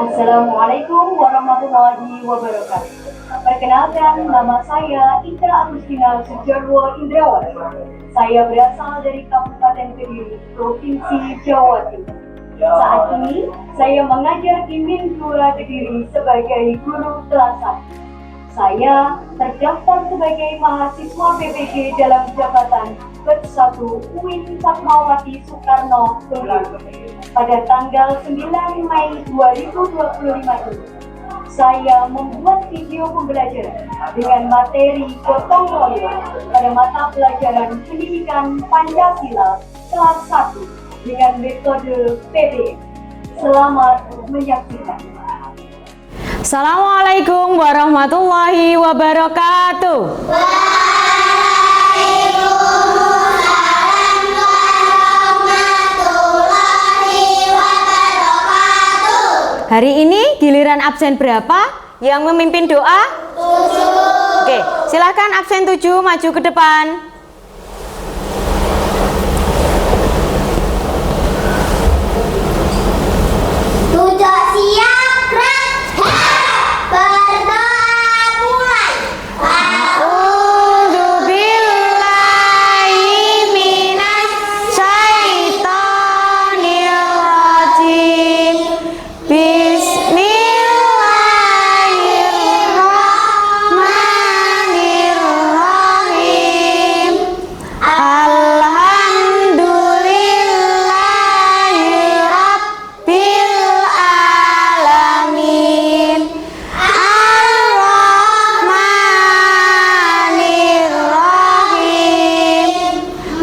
Assalamualaikum warahmatullahi wabarakatuh. Perkenalkan, nama saya Itra Agustina Sujarwo Indrawati. Saya berasal dari Kabupaten Kediri, Provinsi Jawa Timur. Saat ini, saya mengajar di Min 2 Kediri sebagai guru kelas 1. Saya terdaftar sebagai mahasiswa PPG dalam jabatan ke-1 UIN Fatmawati Soekarno Kediri pada tanggal 9 Mei 2025 ini. Saya membuat video pembelajaran dengan materi gotong royong pada mata pelajaran Pendidikan Pancasila kelas 1 dengan metode PBM. Selamat menyaksikan. Assalamualaikum warahmatullahi wabarakatuh. Waalaikumsalam warahmatullahi wabarakatuh. Hari ini giliran absen berapa yang memimpin doa? 7. Oke, silakan absen 7 maju ke depan. Siap, berdoa mulai. A'udzu billahi minasy syaithanir rajim. Bismillahirrahmanirrahim. Alhamdulillahirabbil alamin. Ar-Rahmanir-Rahim.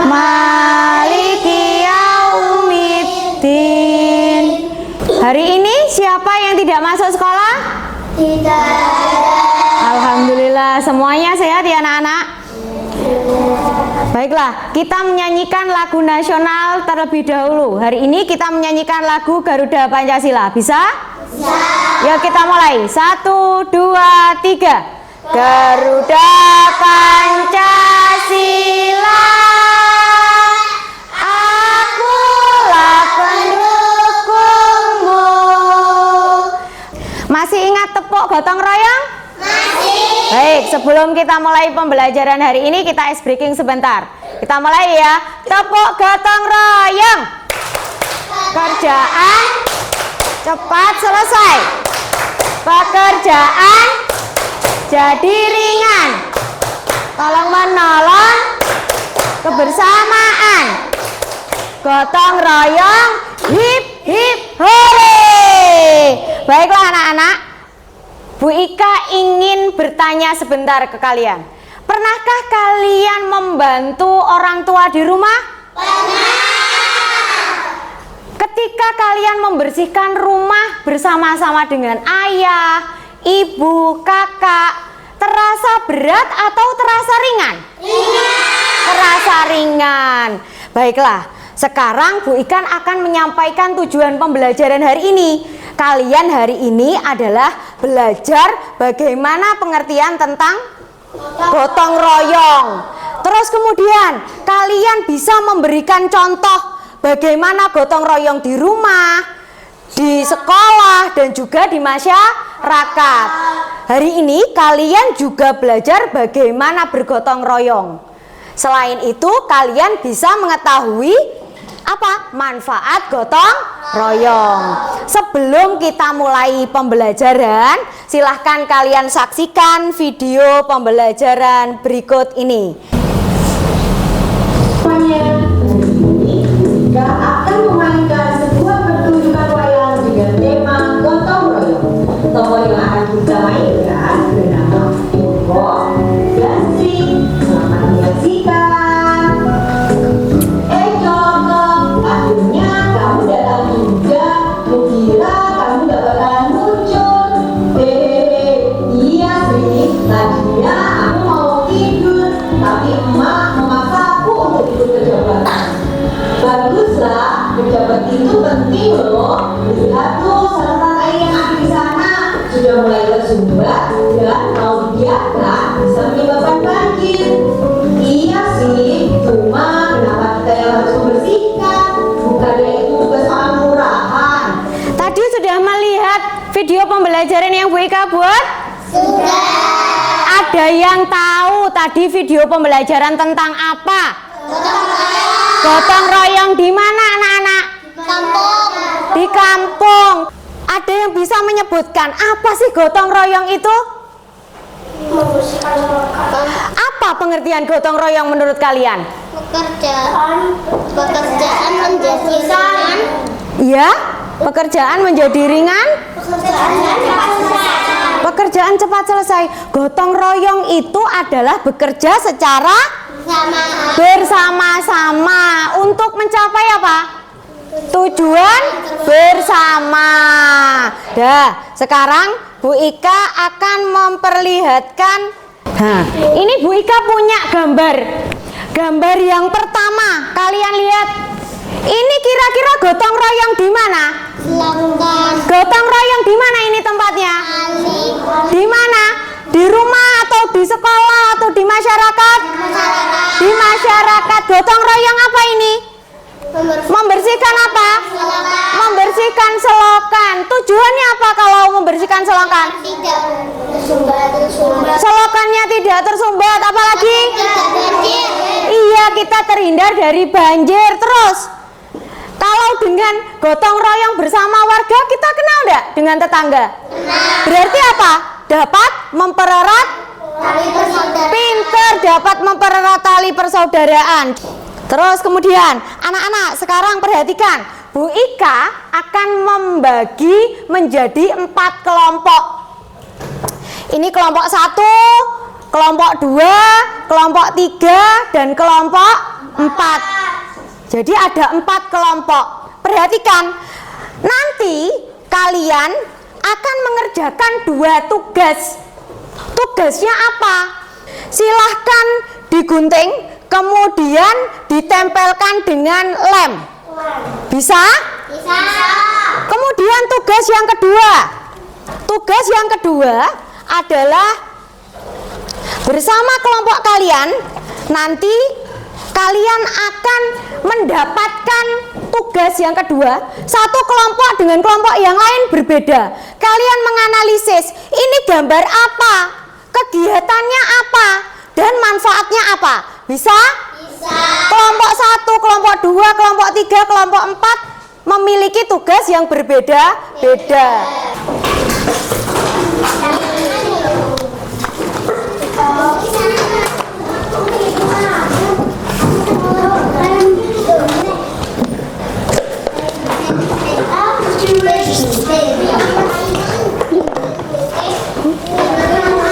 Maliki yaumiddin. Hari ini siapa yang tidak masuk sekolah? Tidak. Alhamdulillah, semuanya sehat ya anak-anak? Baiklah, kita menyanyikan lagu nasional terlebih dahulu. Hari ini kita menyanyikan lagu Garuda Pancasila. Bisa? Bisa. Yuk kita mulai. 1, 2, 3. Garuda Pancasila, akulah pendukungmu. Masih ingat tepuk gotong royong? Masih. Baik, sebelum kita mulai pembelajaran hari ini, kita ice breaking sebentar. Kita mulai ya. Tepuk gotong royong. Kerjaan cepat selesai. Pekerjaan jadi ringan. Tolong menolong, kebersamaan. Gotong royong, hip hip hore. Baiklah anak-anak, Bu Ika ingin bertanya sebentar ke kalian. Pernahkah kalian membantu orang tua di rumah? Pernah. Ketika kalian membersihkan rumah bersama-sama dengan ayah, ibu, kakak, terasa berat atau terasa ringan? Ringan. Terasa ringan. Baiklah, sekarang Bu Ikan akan menyampaikan tujuan pembelajaran hari ini. Kalian hari ini adalah belajar bagaimana pengertian tentang gotong royong. Terus kemudian kalian bisa memberikan contoh bagaimana gotong royong di rumah, di sekolah, dan juga di masyarakat. Hari ini kalian juga belajar bagaimana bergotong royong. Selain itu kalian bisa mengetahui apa manfaat gotong royong. Sebelum kita mulai pembelajaran, silahkan kalian saksikan video pembelajaran berikut ini. Kita akan memainkan sebuah pertunjukan wayang dengan tema gotong royong. Tokoh yang akan kita mainkan bernama Iko dan Sri. Selamat menyaksikan. Joko, akhirnya kamu datang juga. Kukira kamu gak bakalan muncul. Iya Sri, tadinya aku mau tidur, tapi emak memaksaku untuk ikut ke jabatan. Baguslah, pejabat itu penting loh. Lihat tuh saluran air yang ada di sana sudah mulai tersumbat dan kalau dibiarkan bisa menyebabkan banjir. Iya sih, cuma kenapa kita yang harus membersihkan? Bukannya itu tugas orang murahan. Tadi sudah melihat video pembelajaran yang Bu Ika buat? Sudah. Ada yang tahu tadi video pembelajaran tentang apa? Gotong royong di mana anak-anak? Kampung. Di kampung. Ada yang bisa menyebutkan apa sih gotong royong itu? Apa pengertian gotong royong menurut kalian? Pekerjaan menjadi ringan. Iya, pekerjaan menjadi ringan, pekerjaan cepat selesai. Gotong royong itu adalah bekerja secara bersama-sama untuk mencapai apa? Tujuan bersama. Dah, sekarang Bu Ika akan memperlihatkan. Nah, ini Bu Ika punya gambar. Gambar yang pertama, kalian lihat. Ini kira-kira gotong royong di mana? Selangkan. Gotong royong di mana ini tempatnya? Ali. Di mana? Di rumah atau di sekolah atau di masyarakat? Di masyarakat. Gotong royong apa ini? Membersihkan apa? Membersihkan selokan. Tujuannya apa kalau membersihkan selokan? Tidak tersumbat. Selokannya tidak tersumbat. Apalagi? Tidak banjir. Iya, kita terhindar dari banjir. Terus, kalau dengan gotong royong bersama warga, kita kenal enggak dengan tetangga? Berarti apa? Dapat mempererat Tali persaudaraan. pinter, dapat mempererat tali persaudaraan. Terus kemudian, anak-anak sekarang perhatikan, Bu Ika akan membagi menjadi 4 kelompok. Ini kelompok 1, kelompok 2, kelompok 3, dan kelompok 4. Jadi ada 4 kelompok. Perhatikan, nanti kalian akan mengerjakan 2 tugas. Tugasnya apa? Silahkan digunting, kemudian ditempelkan dengan lem. Bisa? Bisa. Kemudian tugas yang kedua. Tugas yang kedua adalah bersama kelompok kalian, nanti kalian akan mendapatkan tugas yang kedua. Satu kelompok dengan kelompok yang lain berbeda. Kalian menganalisis, ini gambar apa? Kegiatannya apa? Dan manfaatnya apa? Bisa? Bisa. Kelompok 1, kelompok 2, kelompok 3, kelompok 4 memiliki tugas yang berbeda-beda.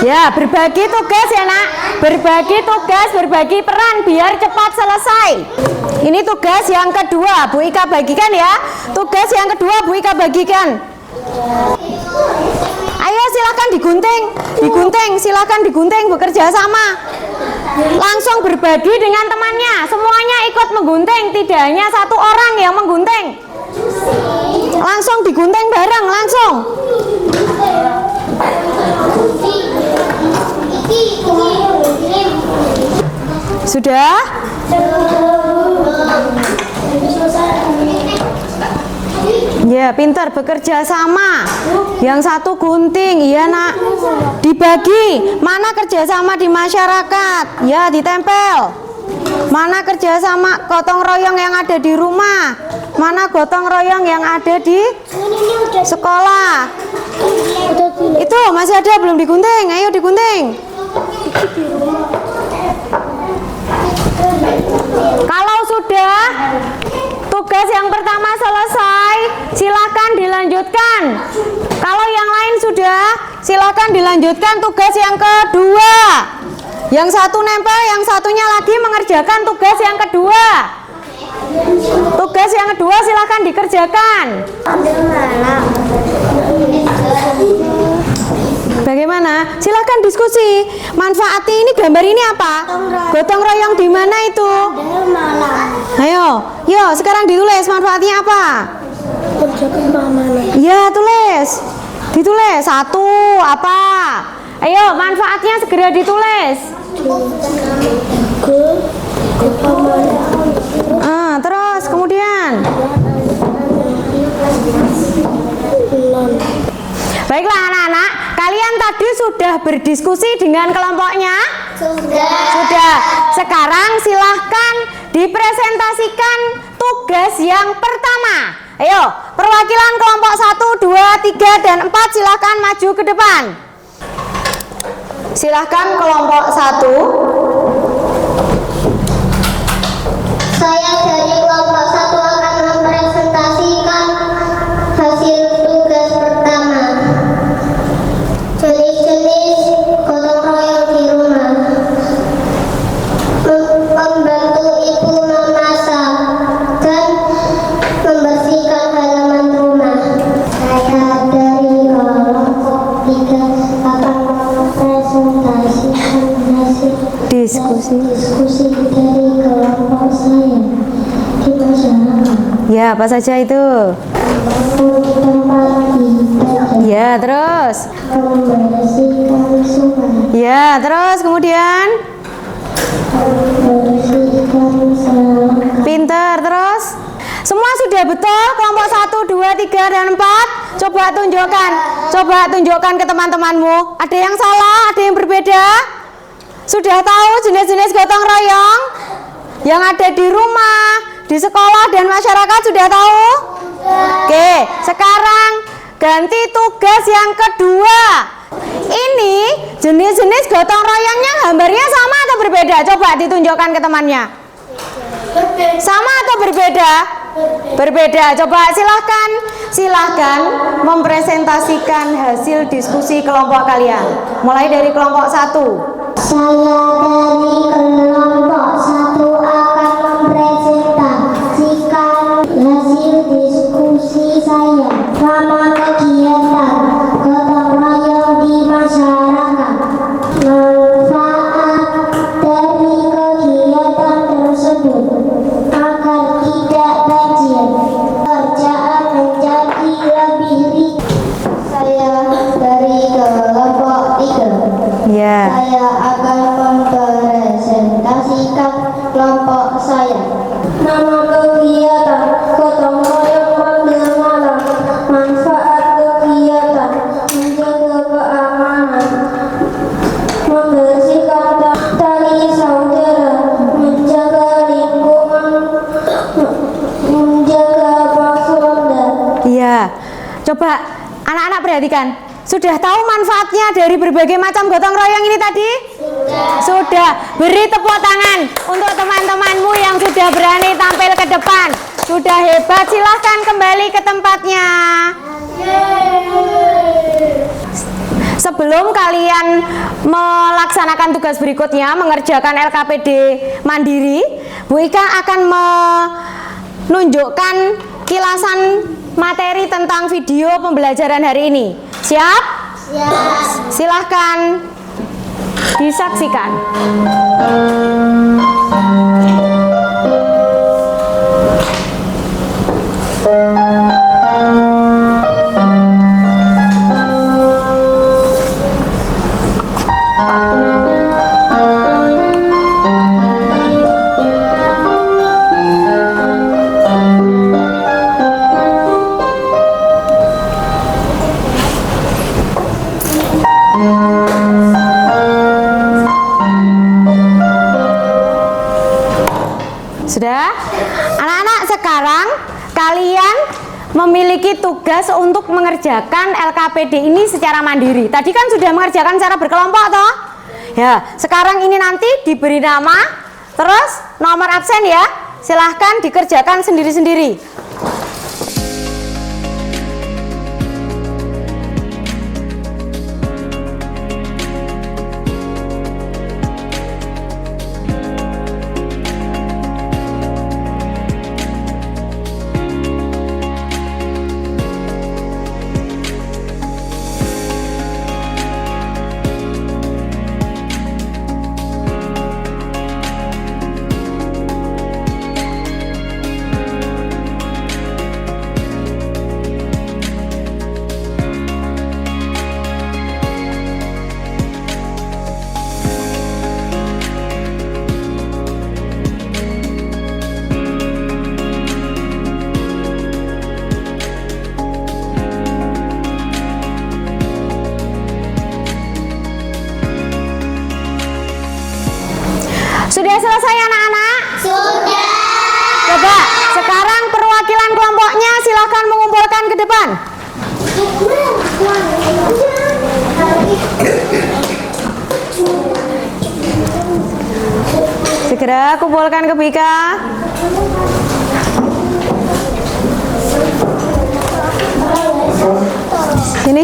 Ya, berbagi tugas ya nak. Berbagi tugas, berbagi peran biar cepat selesai. Ini tugas yang kedua, Bu Ika bagikan ya. Tugas yang kedua Bu Ika bagikan. Ayo silakan digunting, silakan digunting, bekerja sama. Langsung berbagi dengan temannya, semuanya ikut menggunting, tidak hanya satu orang yang menggunting. Langsung digunting bareng, langsung. Sudah? Ya, pintar bekerja sama. Yang satu gunting, iya nak. Dibagi. Mana kerjasama di masyarakat? Ya, ditempel. Mana kerjasama gotong royong yang ada di rumah? Mana gotong royong yang ada di sekolah? Itu masih ada belum digunting. Ayo digunting. Kalau sudah tugas yang pertama selesai, silakan dilanjutkan. Kalau yang lain sudah, silakan dilanjutkan tugas yang kedua. Yang satu nempel, yang satunya lagi mengerjakan tugas yang kedua. Tugas yang kedua silakan dikerjakan. Bagaimana? Silakan diskusi. Manfaatnya ini gambar ini apa? Gotong royong di mana itu? Ayo, yuk sekarang ditulis manfaatnya apa? Ya tulis, ditulis satu apa? Ayo manfaatnya segera ditulis. Terus kemudian Baiklah anak-anak, kalian tadi sudah berdiskusi dengan kelompoknya? Sudah. Sekarang silahkan dipresentasikan tugas yang pertama. Ayo, perwakilan kelompok 1, 2, 3, dan 4 silahkan maju ke depan. Silahkan kelompok 1. Saya dari kelompok 1 akan mempresentasikan hasil tugas pertama. Jenis-jenis gotong royong di rumah. Membantu ibu memasak dan membersihkan halaman rumah. Saya dari kelompok 3 akan mempresentasikan hasil diskusi dari kelompok saya di masyarakat. Ya, apa saja itu? Tempat ibadah, Ya, terus. membersihkan sungai, Ya, terus kemudian. membersihkan saluran. Pinter, terus. Semua sudah betul? Kelompok 1, 2, 3, dan 4. Coba tunjukkan ke teman-temanmu. Ada yang salah, ada yang berbeda? Sudah tahu jenis-jenis gotong royong yang ada di rumah, di sekolah, dan masyarakat? Sudah tahu? Oke, sekarang ganti tugas yang kedua. Ini jenis-jenis gotong royongnya gambarnya sama atau berbeda? Coba ditunjukkan ke temannya. Sama atau berbeda? Berbeda. Coba silahkan mempresentasikan hasil diskusi kelompok kalian. Mulai dari kelompok 1. Saya dari kelompok 1 akan mempresentasikan hasil diskusi saya selama kegiatan gotong royong di masyarakat. Manfaat dari kegiatan tersebut agar tidak banjir, kerjaan menjadi lebih ringan. Saya dari kelompok 3. Ya. Saya akan mempresentasikan kelompok saya. Nama kegiatan gotong royong Manggil Malam. Manfaat kegiatan menjaga keamanan, membersihkan tali saudara, menjaga lingkungan, menjaga pos ronda. Iya. Coba anak-anak perhatikan. Sudah tahu manfaatnya dari berbagai macam gotong royong ini tadi? Sudah. Beri tepuk tangan untuk teman-temanmu yang sudah berani tampil ke depan. Sudah hebat, silahkan kembali ke tempatnya. Sebelum kalian melaksanakan tugas berikutnya, mengerjakan LKPD mandiri, Bu Ika akan menunjukkan kilasan materi tentang video pembelajaran hari ini. Siap? Silahkan disaksikan. Sudah? Anak-anak, sekarang kalian memiliki tugas untuk mengerjakan LKPD ini secara mandiri. Tadi kan sudah mengerjakan secara berkelompok toh? Ya, sekarang ini nanti diberi nama, terus nomor absen ya. Silahkan dikerjakan sendiri-sendiri. Sudah selesai anak-anak? Sudah. Coba sekarang perwakilan kelompoknya silahkan mengumpulkan ke depan. Segera kumpulkan ke Bika. Sini.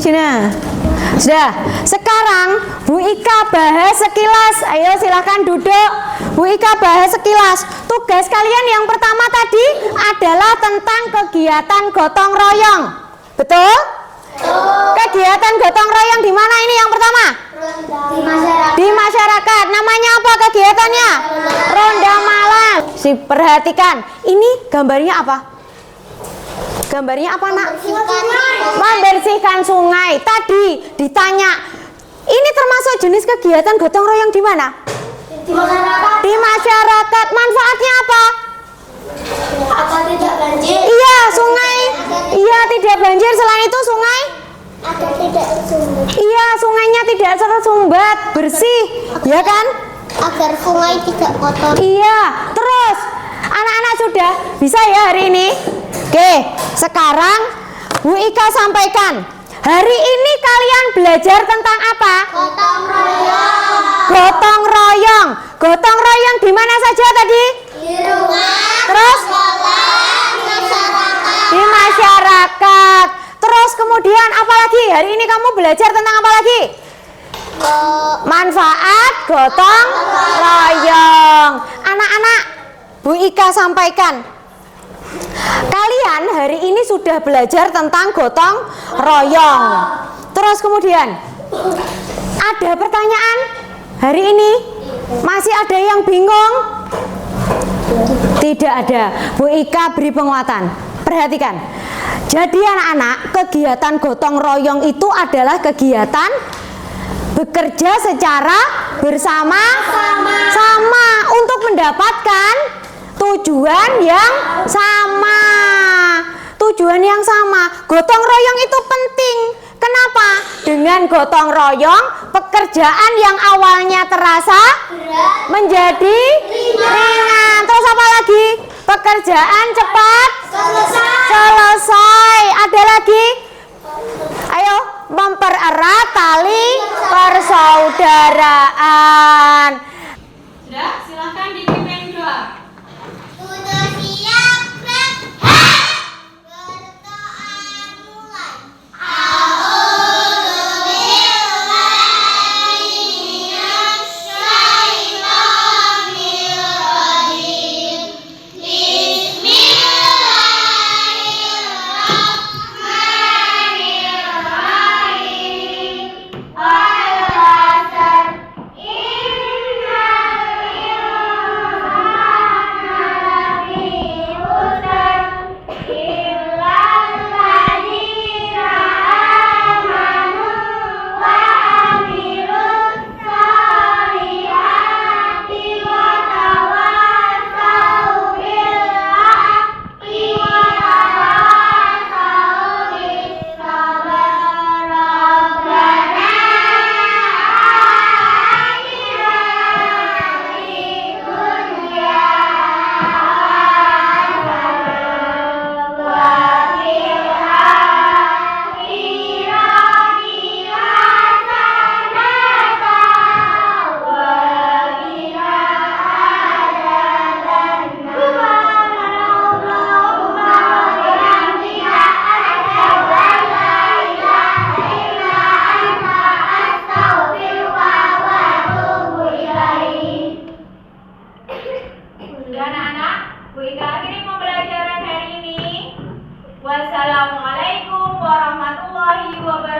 Sudah. Sekarang Bu Ika bahas sekilas. Ayo silahkan duduk. Bu Ika bahas sekilas. Tugas kalian yang pertama tadi adalah tentang kegiatan gotong royong. Betul? Kegiatan gotong royong di mana ini yang pertama? Di masyarakat. Di masyarakat. Namanya apa kegiatannya? Ronda malam. Perhatikan. Ini gambarnya apa? Gambarnya apa, Nak? Membersihkan sungai. Tadi ditanya, ini termasuk jenis kegiatan gotong royong di mana? Di masyarakat. Di masyarakat. Manfaatnya apa? Agar tidak banjir. Iya, sungai. Iya, tidak banjir. Selain itu sungai? Agar tidak sumber. Iya, sungainya tidak tersumbat, bersih, ya kan? Agar sungai tidak kotor. Iya, terus anak-anak sudah bisa ya hari ini? Oke, sekarang Bu Ika sampaikan. Hari ini kalian belajar tentang apa? Gotong royong. Gotong royong. Gotong royong di mana saja tadi? Di rumah. Terus Masyarakat. di masyarakat. Terus kemudian apa lagi? Hari ini kamu belajar tentang apa lagi? Manfaat gotong royong. Anak-anak, Bu Ika sampaikan. Kalian hari ini sudah belajar tentang gotong royong. Terus kemudian ada pertanyaan hari ini? Masih ada yang bingung? Tidak ada. Bu Ika beri penguatan. Perhatikan. Jadi anak-anak, kegiatan gotong royong itu adalah kegiatan bekerja secara bersama-sama untuk mendapatkan tujuan yang sama. Tujuan yang sama. Gotong royong itu penting. Kenapa? Dengan gotong royong, pekerjaan yang awalnya terasa menjadi ringan. Terus apa lagi? Pekerjaan cepat selesai. Ada lagi? Ayo, mempererat tali persaudaraan. Sudah, silahkan dipimpin doa. Sudah siap, Brek? Berdoa mulai. Sudah anak-anak, Bu Ika akhiri pembelajaran hari ini. Wassalamualaikum warahmatullahi wabarakatuh.